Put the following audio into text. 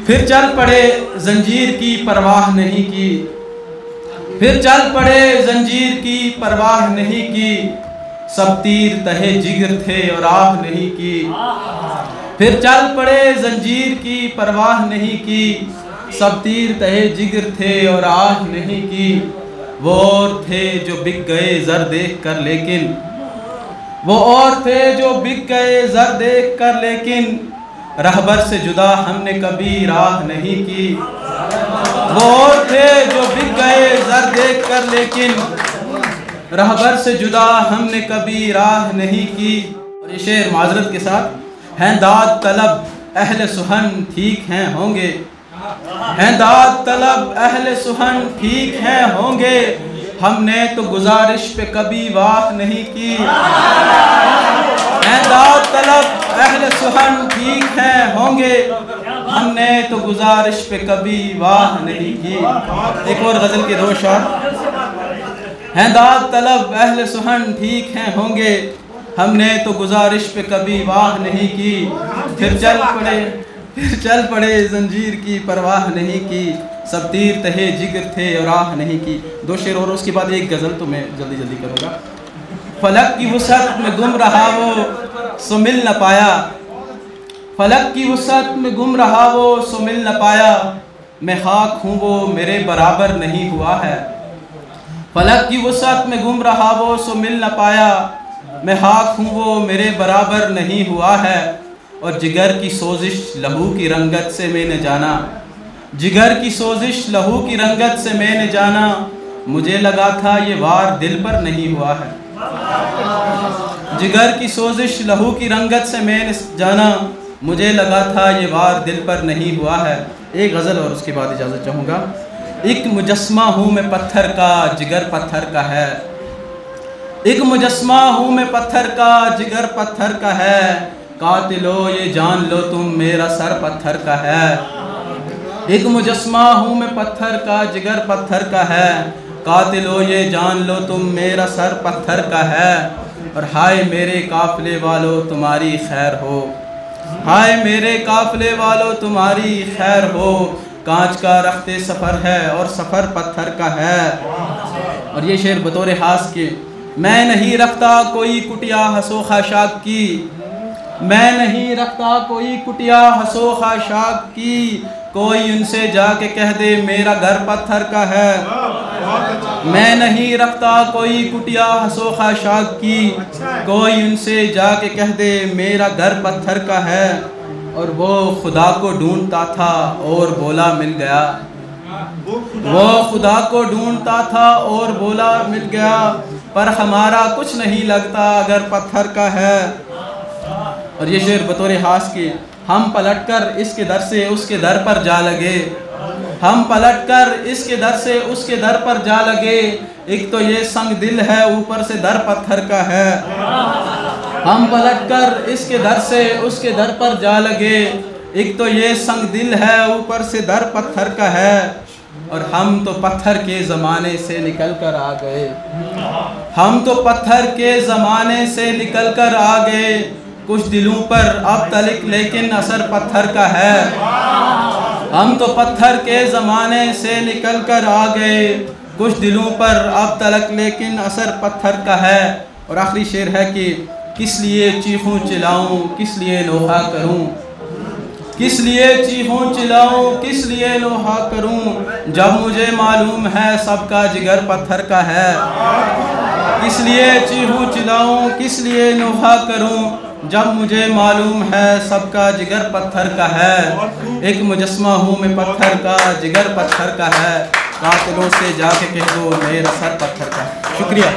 फिर चल पड़े जंजीर की परवाह नहीं की, फिर चल पड़े जंजीर की परवाह नहीं की, सब तीर तहे जिगर थे और आह नहीं की। फिर चल पड़े जंजीर की परवाह नहीं की, सब तीर तहे जिगर थे और आह नहीं की। वो और थे जो बिक गए ज़र देख कर लेकिन, वो और थे जो बिक गए ज़र देख कर लेकिन, रहबर से जुदा हमने कभी राह नहीं की। वो और थे जो बिक गए ज़र देख कर लेकिन, रहबर से जुदा हमने कभी राह नहीं की। और ये शेर माजरत के साथ, हैं दाद तलब अहले सुहन ठीक हैं होंगे, हैं दाद तलब अहले सुहन ठीक हैं होंगे, हमने तो गुजारिश पे कभी वाह नहीं की। हैं दाद तलब अहले सुहन ठीक हैं होंगे, हमने तो गुजारिश पे कभी वाह नहीं की। एक और गज़ल के दो शार, हैं दाद तलब अहले सुहन ठीक हैं होंगे, हमने तो गुजारिश पे कभी वाह नहीं की। फिर चल पड़े जंजीर की परवाह नहीं की, सब तीर तहे जिगर थे और आह नहीं की। दो शेर और उसके बाद एक गज़ल तो मैं जल्दी जल्दी करूँगा। फलक की वसअत में गुम रहा वो सो मिल न पाया, फलक की वसअत में गुम रहा वो सो मिल न पाया, मैं खाक हूँ वो मेरे बराबर नहीं हुआ है। फलक की वसअत में गुम रहा वो सो मिल न पाया, मैं खाक हूँ वो मेरे बराबर नहीं हुआ है। और जिगर की सोजिश लहू की रंगत से मैंने जाना, जिगर की सोजिश लहू की रंगत से मैंने जाना, मुझे लगा था ये वार दिल पर नहीं हुआ है। जिगर की सोजिश लहू की रंगत से मैंने जाना, मुझे लगा था ये वार दिल पर नहीं हुआ है। एक गज़ल और उसके बाद इजाज़त चाहूँगा। एक मुजस्मा हूँ मैं पत्थर का जिगर पत्थर का है, एक मुजस्मा हूँ मैं पत्थर का जिगर पत्थर का है, कातिलो ये जान लो तुम मेरा सर पत्थर का है। एक मुजस्मा हूँ मैं पत्थर का जिगर पत्थर का है, कातिलो ये जान लो तुम मेरा सर पत्थर का है। और हाय मेरे काफ़िले वालों तुम्हारी खैर हो, हाय मेरे काफ़िले वालों तुम्हारी खैर हो, कांच का रखते सफ़र है और सफ़र पत्थर का है। और ये शेर बतौर हास के, मैं नहीं रखता कोई कुटिया हंसो खाशाक की, मैं नहीं रखता कोई कुटिया हंसो खाशाक की, कोई उनसे जाके कह दे मेरा घर पत्थर का है। मैं नहीं रखता कोई कुटिया हंसो खाशाक की, कोई उनसे जाके कह दे मेरा घर पत्थर का है। और वो खुदा को ढूंढता था और बोला मिल गया, वो खुदा को ढूंढता था और बोला मिल गया, पर हमारा कुछ नहीं लगता अगर पत्थर का है। और ये शेर बतौर हास के, हम पलटकर इसके दर से उसके दर पर जा लगे, हम पलटकर इसके दर से उसके दर पर जा लगे, एक तो ये संग दिल है ऊपर से दर पत्थर का है। हम पलटकर इसके दर से उसके दर पर जा लगे, एक तो ये संग दिल है ऊपर से दर पत्थर का है। और हम तो पत्थर के ज़माने से निकल कर आ गए, हम तो पत्थर के ज़माने से निकल कर आ गए, कुछ दिलों पर अब तलक लेकिन असर पत्थर का है। हम तो पत्थर के ज़माने से निकल कर आ गए, कुछ दिलों पर अब तलक लेकिन असर पत्थर का है। और आखिरी शेर है कि किस लिए चीखूं चिल्लाऊं किस लिए लोहा करूं, किस लिए चीखूं चिल्लाऊं किस लिए लोहा करूं, जब मुझे मालूम है सबका जिगर पत्थर का है। किस लिए चीखूं चिल्लाऊं किस लिए लोहा करूं, जब मुझे मालूम है सबका जिगर पत्थर का है। एक मुजस्मा हूँ मैं पत्थर का जिगर पत्थर का है, कातिलों से जाके कह दो मेरा सर पत्थर का। शुक्रिया।